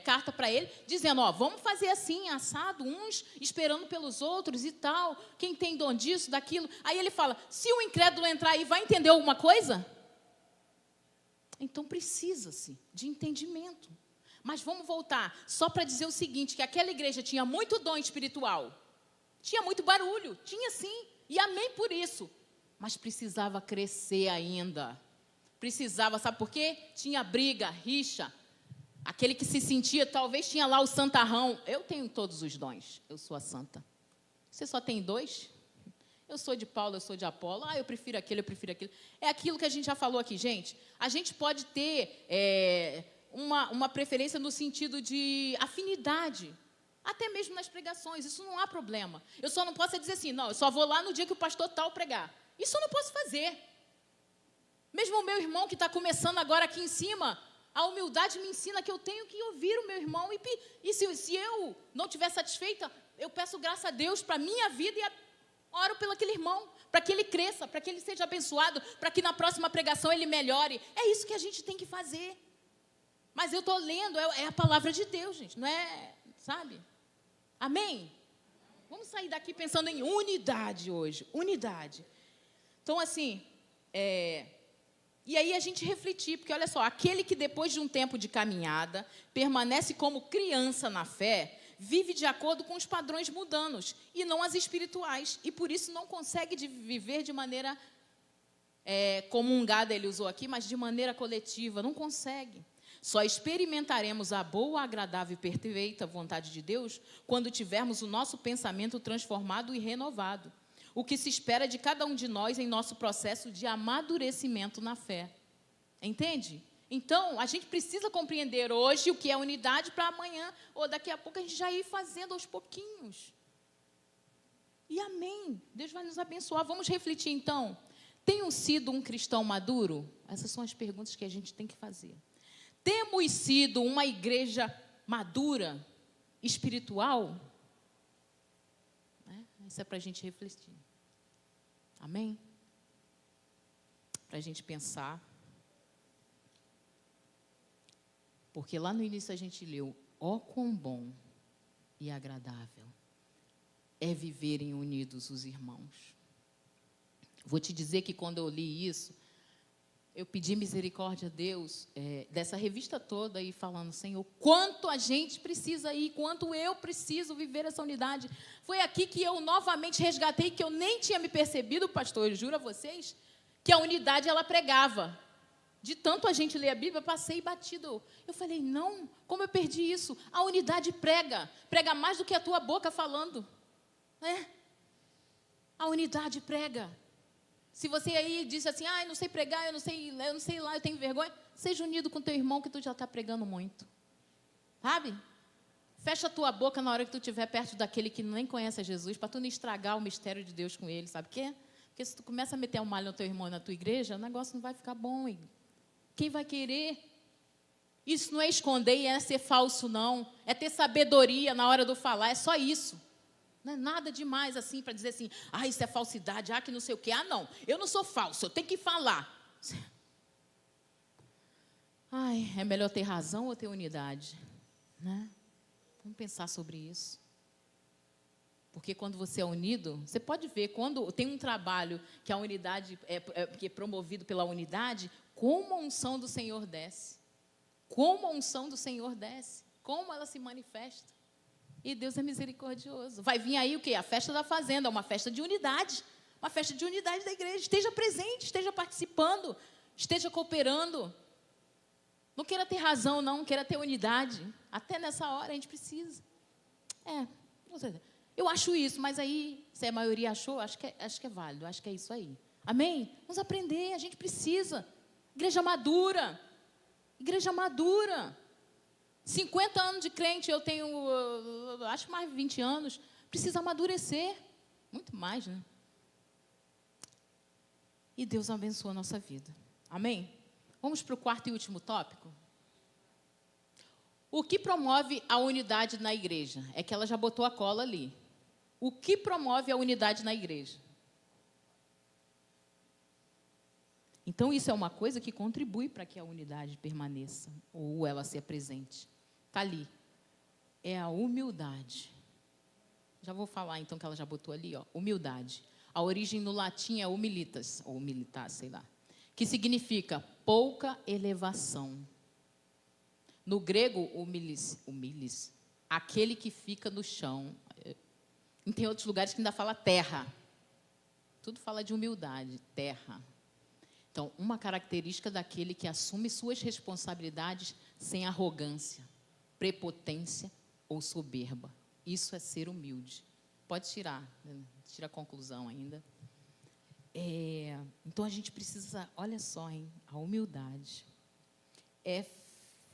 carta para ele, dizendo, ó, vamos fazer assim, assado, uns esperando pelos outros e tal, quem tem dom disso, daquilo. Aí ele fala, se o incrédulo entrar aí, vai entender alguma coisa? Então precisa-se de entendimento. Mas vamos voltar, só para dizer o seguinte, que aquela igreja tinha muito dom espiritual, tinha muito barulho, tinha sim, e amém por isso. Mas precisava crescer ainda. Precisava, sabe por quê? Tinha briga, rixa. Aquele que se sentia, talvez tinha lá o santarrão. Eu tenho todos os dons, eu sou a santa. Você só tem 2? Eu sou de Paulo, eu sou de Apolo. Eu prefiro aquele, eu prefiro aquilo. É aquilo que a gente já falou aqui, gente. A gente pode ter uma preferência no sentido de afinidade. Até mesmo nas pregações, isso não há problema. Eu só não posso dizer assim, não, eu só vou lá no dia que o pastor tal pregar. Isso eu não posso fazer. Mesmo o meu irmão que está começando agora aqui em cima, a humildade me ensina que eu tenho que ouvir o meu irmão. E se eu não estiver satisfeita, eu peço graça a Deus para a minha vida Oro pelo aquele irmão, para que ele cresça, para que ele seja abençoado, para que na próxima pregação ele melhore. É isso que a gente tem que fazer. Mas eu estou lendo, é a palavra de Deus, gente, não é, sabe? Amém? Vamos sair daqui pensando em unidade hoje, unidade. Então, assim, e aí a gente refletir, porque olha só, aquele que depois de um tempo de caminhada, permanece como criança na fé, vive de acordo com os padrões mundanos e não as espirituais, e por isso não consegue viver de maneira comungada, ele usou aqui, mas de maneira coletiva, não consegue. Só experimentaremos a boa, agradável e perfeita vontade de Deus quando tivermos o nosso pensamento transformado e renovado. O que se espera de cada um de nós em nosso processo de amadurecimento na fé. Entende? Então, a gente precisa compreender hoje o que é unidade para amanhã, ou daqui a pouco a gente já ir fazendo aos pouquinhos. E amém. Deus vai nos abençoar. Vamos refletir então. Tenho sido um cristão maduro? Essas são as perguntas que a gente tem que fazer. Temos sido uma igreja madura, espiritual? Isso é para a gente refletir. Amém? Para a gente pensar. Porque lá no início a gente leu: ó quão bom e agradável é viverem unidos os irmãos. Vou te dizer que quando eu li isso, eu pedi misericórdia a Deus dessa revista toda aí falando: Senhor, quanto a gente precisa ir, quanto eu preciso viver essa unidade. Foi aqui que eu novamente resgatei, que eu nem tinha me percebido, pastor, eu juro a vocês, que a unidade ela pregava. De tanto a gente ler a Bíblia, eu passei batido. Eu falei: não, como eu perdi isso? A unidade prega mais do que a tua boca falando. A unidade prega. Se você aí disse assim: eu não sei pregar, eu não sei lá, eu tenho vergonha, seja unido com teu irmão, que tu já está pregando muito. Sabe? Fecha a tua boca na hora que tu estiver perto daquele que nem conhece a Jesus, para tu não estragar o mistério de Deus com ele, sabe por quê? Porque se tu começa a meter um malho no teu irmão e na tua igreja, o negócio não vai ficar bom, hein? Quem vai querer? Isso não é esconder e é ser falso, não. É ter sabedoria na hora do falar, é só isso. Não é nada demais assim para dizer assim: isso é falsidade, que não sei o quê. Não, eu não sou falso, eu tenho que falar. É melhor ter razão ou ter unidade? Né? Vamos pensar sobre isso. Porque quando você é unido, você pode ver, quando tem um trabalho que a unidade que é promovido pela unidade, como a unção do Senhor desce. Como a unção do Senhor desce. Como ela se manifesta. E Deus é misericordioso. Vai vir aí o quê? A festa da fazenda, uma festa de unidade. Uma festa de unidade da igreja. Esteja presente, esteja participando, esteja cooperando. Não queira ter razão, não queira ter unidade. Até nessa hora a gente precisa. Eu acho isso, mas aí, se a maioria achou, acho que é válido, acho que é isso aí. Amém? Vamos aprender, a gente precisa. Igreja madura. Igreja madura. 50 anos de crente, eu tenho, acho mais de 20 anos. Precisa amadurecer. Muito mais, né? E Deus abençoa a nossa vida. Amém? Vamos para o quarto e último tópico. O que promove a unidade na igreja? É que ela já botou a cola ali. O que promove a unidade na igreja? Então, isso é uma coisa que contribui para que a unidade permaneça, ou ela se apresente. Está ali. É a humildade. Já vou falar, então, que ela já botou ali, humildade. A origem no latim é humilitas, ou humilitas, sei lá, que significa pouca elevação. No grego, humilis, aquele que fica no chão. E tem outros lugares que ainda fala terra. Tudo fala de humildade, terra. Então, uma característica daquele que assume suas responsabilidades sem arrogância, prepotência ou soberba. Isso é ser humilde. Pode tirar, tira a conclusão ainda. Então, a gente precisa, olha só, a humildade.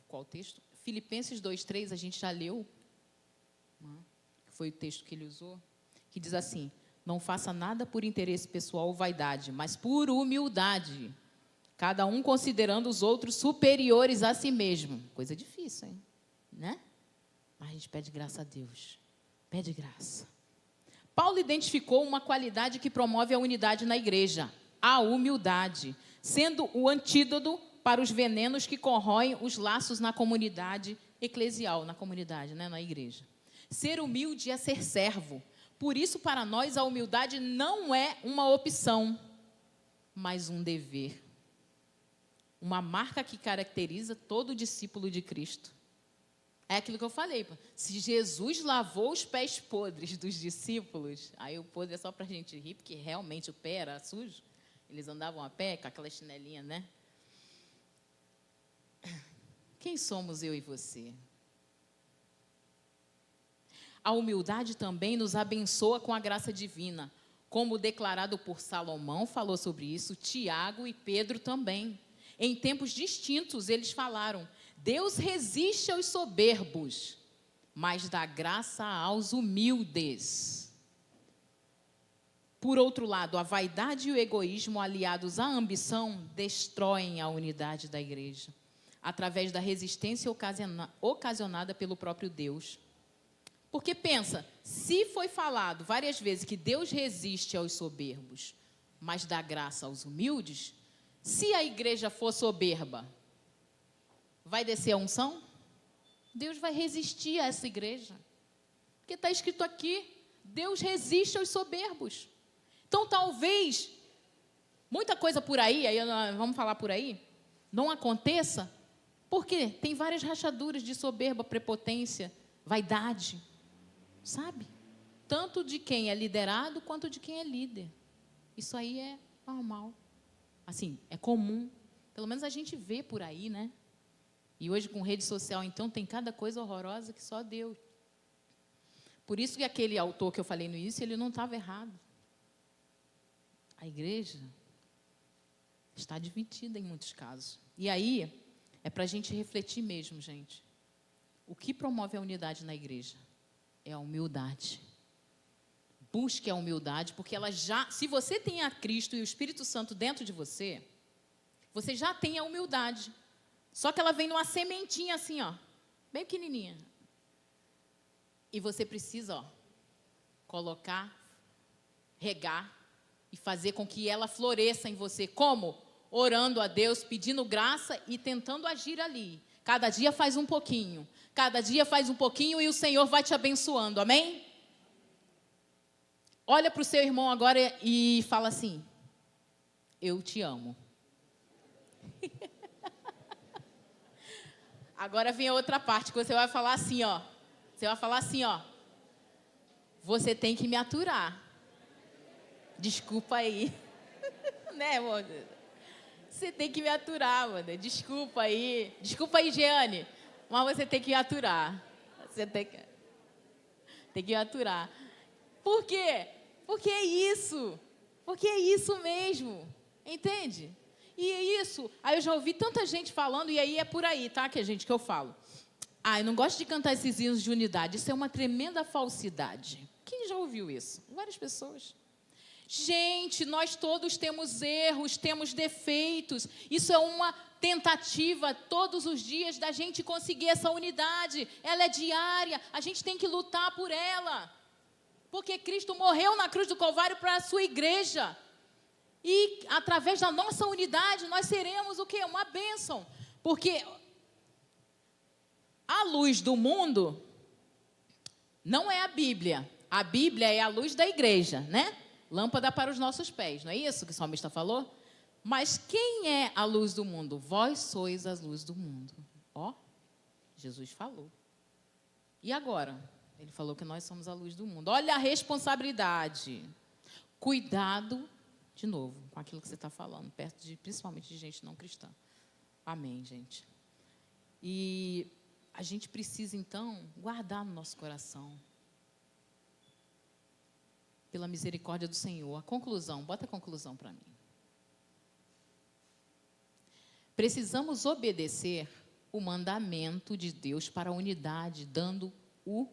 Qual texto? Filipenses 2:3, a gente já leu, que foi o texto que ele usou, que diz assim: não faça nada por interesse pessoal ou vaidade, mas por humildade, cada um considerando os outros superiores a si mesmo. Coisa difícil, hein? Né? Mas a gente pede graça a Deus. Pede graça. Paulo identificou uma qualidade que promove a unidade na igreja, a humildade, sendo o antídoto para os venenos que corroem os laços na comunidade eclesial, na comunidade, né, na igreja. Ser humilde é ser servo. Por isso, para nós, a humildade não é uma opção, mas um dever. Uma marca que caracteriza todo discípulo de Cristo. É aquilo que eu falei. Se Jesus lavou os pés podres dos discípulos, aí o podre é só para a gente rir, porque realmente o pé era sujo. Eles andavam a pé com aquela chinelinha, né? Quem somos eu e você? A humildade também nos abençoa com a graça divina. Como declarado por Salomão, falou sobre isso, Tiago e Pedro também. Em tempos distintos, eles falaram: Deus resiste aos soberbos, mas dá graça aos humildes. Por outro lado, a vaidade e o egoísmo, aliados à ambição, destroem a unidade da igreja, através da resistência ocasionada pelo próprio Deus. Porque pensa, se foi falado várias vezes que Deus resiste aos soberbos, mas dá graça aos humildes, se a igreja for soberba, vai descer a unção? Deus vai resistir a essa igreja. Porque está escrito aqui, Deus resiste aos soberbos. Então, talvez, muita coisa por aí, vamos falar por aí, não aconteça, porque tem várias rachaduras de soberba, prepotência, vaidade, sabe? Tanto de quem é liderado, quanto de quem é líder. Isso aí é normal. Assim, é comum. Pelo menos a gente vê por aí, né? E hoje, com rede social, então, tem cada coisa horrorosa que só Deus. Por isso que aquele autor que eu falei no início, ele não estava errado. A igreja está dividida em muitos casos. E aí, é para a gente refletir mesmo, gente. O que promove a unidade na igreja? É a humildade. Busque a humildade, porque ela já... Se você tem a Cristo e o Espírito Santo dentro de você, você já tem a humildade. Só que ela vem numa sementinha assim, ó, bem pequenininha. E você precisa, ó, colocar, regar e fazer com que ela floresça em você. Como? Orando a Deus, pedindo graça e tentando agir ali. Cada dia faz um pouquinho. Cada dia faz um pouquinho e o Senhor vai te abençoando. Amém? Olha para o seu irmão agora e fala assim: eu te amo. Agora vem a outra parte, que você vai falar assim, ó. Você vai falar assim, ó. Você tem que me aturar. Desculpa aí. Né, amor? Você tem que me aturar, mano. Desculpa aí. Desculpa aí, Jeane. Mas você tem que me aturar. Você tem que me aturar. Por quê? Porque é isso. Porque é isso mesmo. Entende? E é isso. Aí eu já ouvi tanta gente falando, e aí é por aí, tá, que eu falo. Eu não gosto de cantar esses hinos de unidade. Isso é uma tremenda falsidade. Quem já ouviu isso? Várias pessoas. Gente, nós todos temos erros, temos defeitos. Isso é uma tentativa todos os dias da gente conseguir essa unidade. Ela é diária, a gente tem que lutar por ela. Porque Cristo morreu na cruz do Calvário para a sua igreja. E através da nossa unidade nós seremos o quê? Uma bênção. Porque a luz do mundo não é a Bíblia. A Bíblia é a luz da igreja, né? Lâmpada para os nossos pés, não é isso que o salmista falou? Mas quem é a luz do mundo? Vós sois a luz do mundo. Ó, Jesus falou. E agora? Ele falou que nós somos a luz do mundo. Olha a responsabilidade. Cuidado, de novo, com aquilo que você está falando, principalmente de gente não cristã. Amém, gente. E a gente precisa, então, guardar no nosso coração. Pela misericórdia do Senhor. A conclusão, bota a conclusão para mim. Precisamos obedecer o mandamento de Deus para a unidade, dando o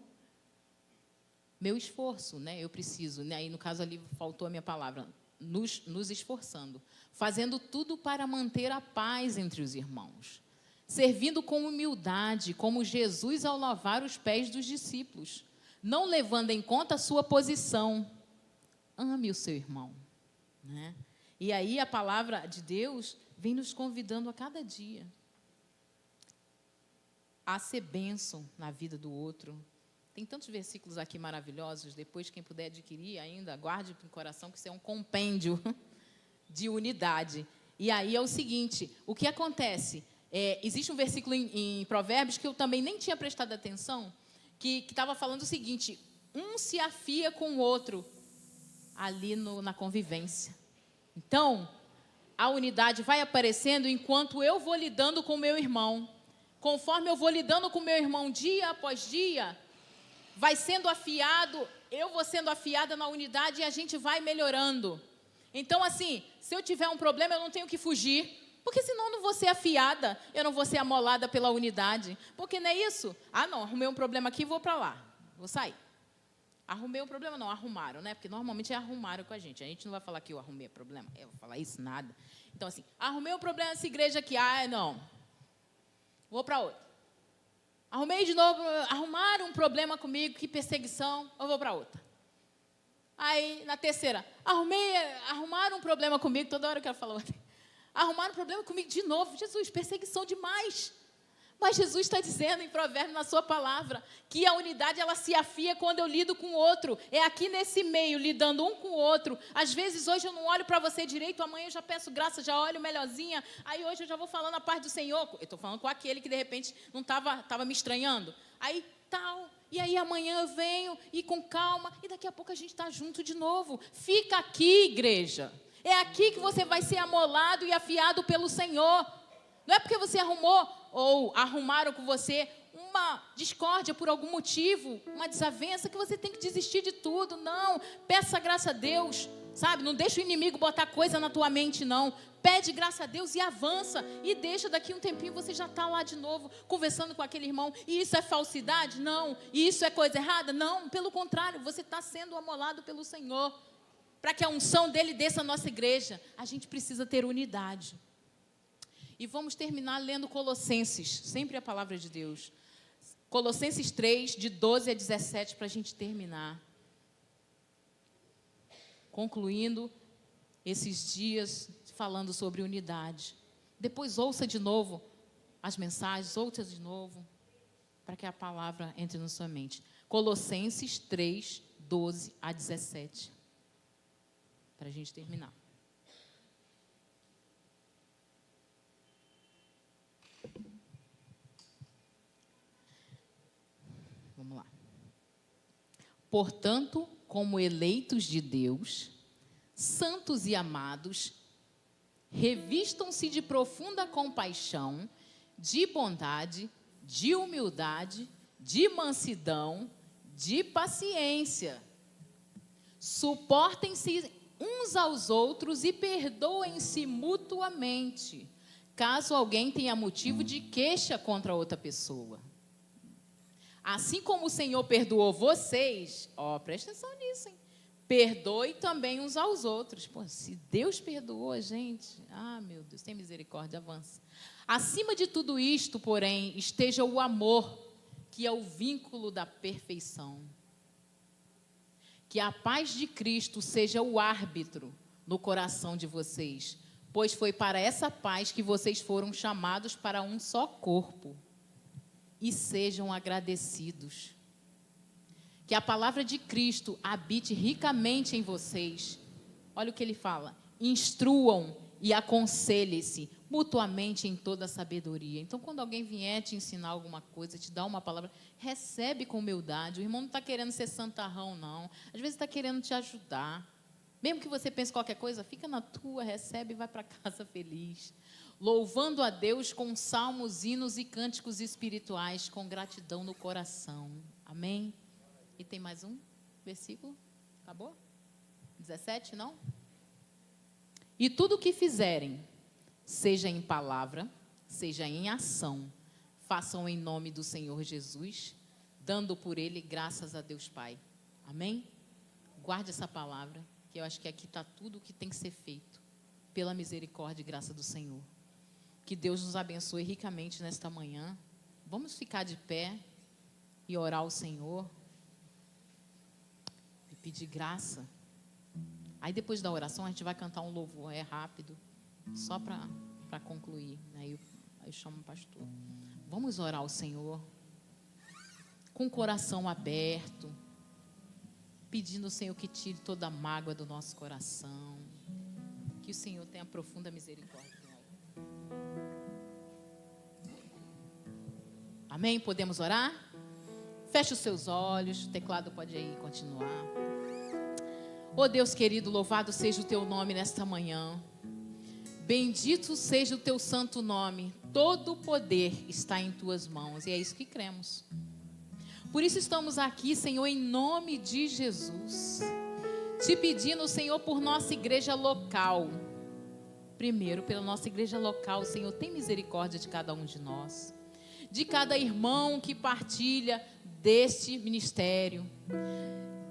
meu esforço, né? Eu preciso, né? Aí no caso ali faltou a minha palavra, nos esforçando, fazendo tudo para manter a paz entre os irmãos, servindo com humildade, como Jesus ao lavar os pés dos discípulos, não levando em conta a sua posição. Ame o seu irmão, né? E aí a palavra de Deus vem nos convidando a cada dia a ser bênção na vida do outro. Tem tantos versículos aqui maravilhosos, depois quem puder adquirir ainda, guarde no coração que isso é um compêndio de unidade. E aí é o seguinte, o que acontece? Existe um versículo em Provérbios que eu também nem tinha prestado atenção, que estava falando o seguinte, um se afia com o outro ali na convivência. Então, a unidade vai aparecendo enquanto eu vou lidando com o meu irmão. Conforme eu vou lidando com o meu irmão dia após dia, vai sendo afiado, eu vou sendo afiada na unidade e a gente vai melhorando. Então, assim, se eu tiver um problema, eu não tenho que fugir, porque senão eu não vou ser afiada, eu não vou ser amolada pela unidade. Porque não é isso? Ah, não, arrumei um problema aqui, vou para lá, vou sair. Arrumei um problema, não, arrumaram, né? Porque normalmente arrumaram com a gente não vai falar que eu arrumei problema, eu vou falar isso, nada. Então, assim, arrumei um problema nessa igreja aqui, não, vou para outra. Arrumei de novo, arrumaram um problema comigo, que perseguição, eu vou para outra. Aí, na terceira, arrumaram um problema comigo, toda hora que ela falou, arrumaram um problema comigo de novo, Jesus, perseguição demais. Mas Jesus está dizendo em Provérbios, na sua palavra, que a unidade ela se afia quando eu lido com o outro. É aqui nesse meio, lidando um com o outro. Às vezes, hoje eu não olho para você direito, amanhã eu já peço graça, já olho melhorzinha. Aí hoje eu já vou falando a paz do Senhor. Eu estou falando com aquele que de repente não estava me estranhando. Aí tal, e aí amanhã eu venho e com calma, e daqui a pouco a gente está junto de novo. Fica aqui, igreja. É aqui que você vai ser amolado e afiado pelo Senhor. Não é porque você arrumou ou arrumaram com você uma discórdia por algum motivo, uma desavença, que você tem que desistir de tudo. Não, peça graça a Deus, sabe? Não deixa o inimigo botar coisa na tua mente, não. Pede graça a Deus e avança. E deixa daqui um tempinho, você já está lá de novo, conversando com aquele irmão. E isso é falsidade? Não. E isso é coisa errada? Não. Pelo contrário, você está sendo amolado pelo Senhor. Para que a unção dele desça à nossa igreja, a gente precisa ter unidade. E vamos terminar lendo Colossenses, sempre a palavra de Deus. Colossenses 3, de 12 a 17, para a gente terminar. Concluindo esses dias falando sobre unidade. Depois ouça de novo as mensagens, ouça de novo, para que a palavra entre na sua mente. Colossenses 3, 12 a 17. Para a gente terminar. Vamos lá. Portanto, como eleitos de Deus, santos e amados, revistam-se de profunda compaixão, de bondade, de humildade, de mansidão, de paciência. Suportem-se uns aos outros e perdoem-se mutuamente, caso alguém tenha motivo de queixa contra outra pessoa. Assim como o Senhor perdoou vocês, presta atenção nisso, hein? Perdoe também uns aos outros. Pô, se Deus perdoou a gente, meu Deus, tem misericórdia, avança. Acima de tudo isto, porém, esteja o amor, que é o vínculo da perfeição. Que a paz de Cristo seja o árbitro no coração de vocês, pois foi para essa paz que vocês foram chamados para um só corpo. E sejam agradecidos. Que a palavra de Cristo habite ricamente em vocês. Olha o que ele fala. Instruam e aconselhem-se mutuamente em toda a sabedoria. Então, quando alguém vier te ensinar alguma coisa, te dar uma palavra, recebe com humildade. O irmão não está querendo ser santarrão, não. Às vezes está querendo te ajudar. Mesmo que você pense qualquer coisa, fica na tua, recebe e vai para casa feliz. Louvando a Deus com salmos, hinos e cânticos espirituais, com gratidão no coração. Amém? E tem mais um versículo? Acabou? 17, não? E tudo o que fizerem, seja em palavra, seja em ação, façam em nome do Senhor Jesus, dando por Ele graças a Deus Pai. Amém? Guarde essa palavra, que eu acho que aqui está tudo o que tem que ser feito, pela misericórdia e graça do Senhor. Que Deus nos abençoe ricamente nesta manhã. Vamos ficar de pé e orar ao Senhor. pedir graça. Aí depois da oração a gente vai cantar um louvor, é rápido, só para concluir. Aí eu chamo o pastor. Vamos orar ao Senhor, com o coração aberto, pedindo ao Senhor que tire toda a mágoa do nosso coração, que o Senhor tenha profunda misericórdia. Amém? Podemos orar? Feche os seus olhos, o teclado pode aí continuar. Oh Deus querido, louvado seja o teu nome nesta manhã. Bendito seja o teu santo nome. Todo o poder está em tuas mãos. E é isso que cremos. Por isso estamos aqui, Senhor, em nome de Jesus. Te pedindo, Senhor, por nossa igreja local. Primeiro, pela nossa igreja local, Senhor, tem misericórdia de cada um de nós. De cada irmão que partilha deste ministério.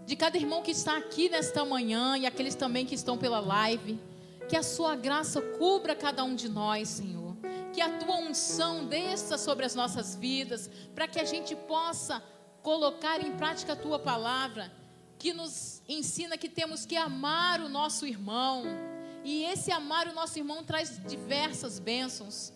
De cada irmão que está aqui nesta manhã e aqueles também que estão pela live. Que a sua graça cubra cada um de nós, Senhor. Que a tua unção desça sobre as nossas vidas, para que a gente possa colocar em prática a tua palavra, que nos ensina que temos que amar o nosso irmão. E esse amar o nosso irmão traz diversas bênçãos.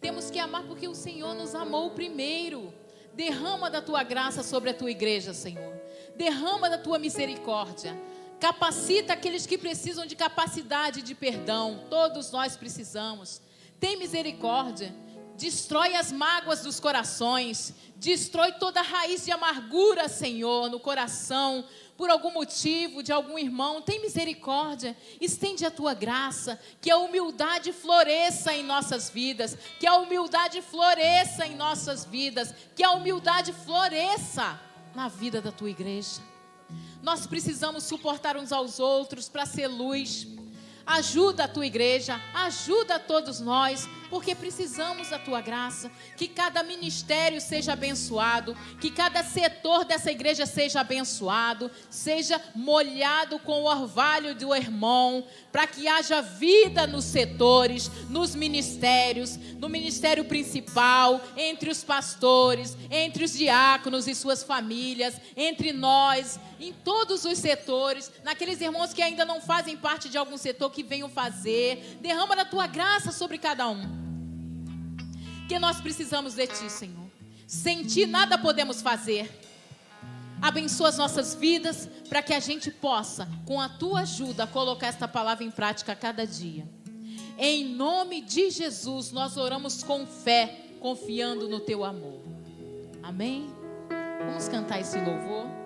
Temos que amar porque o Senhor nos amou primeiro. Derrama da tua graça sobre a tua igreja, Senhor. Derrama da tua misericórdia. Capacita aqueles que precisam de capacidade de perdão. Todos nós precisamos. Tem misericórdia. Destrói as mágoas dos corações. Destrói toda a raiz de amargura, Senhor, no coração. Por algum motivo, de algum irmão. Tem misericórdia. Estende a tua graça. Que a humildade floresça em nossas vidas. Que a humildade floresça em nossas vidas. Que a humildade floresça na vida da tua igreja. Nós precisamos suportar uns aos outros para ser luz. Ajuda a tua igreja, ajuda a todos nós, porque precisamos da tua graça. Que cada ministério seja abençoado, que cada setor dessa igreja seja abençoado, seja molhado com o orvalho do irmão, para que haja vida nos setores, nos ministérios, no ministério principal, entre os pastores, entre os diáconos e suas famílias, entre nós, em todos os setores, naqueles irmãos que ainda não fazem parte de algum setor, que venham fazer. Derrama da tua graça sobre cada um. Que nós precisamos de ti, Senhor. Sem ti nada podemos fazer. Abençoa as nossas vidas, para que a gente possa, com a tua ajuda, colocar esta palavra em prática a cada dia. Em nome de Jesus, nós oramos com fé, confiando no teu amor. Amém? Vamos cantar esse louvor.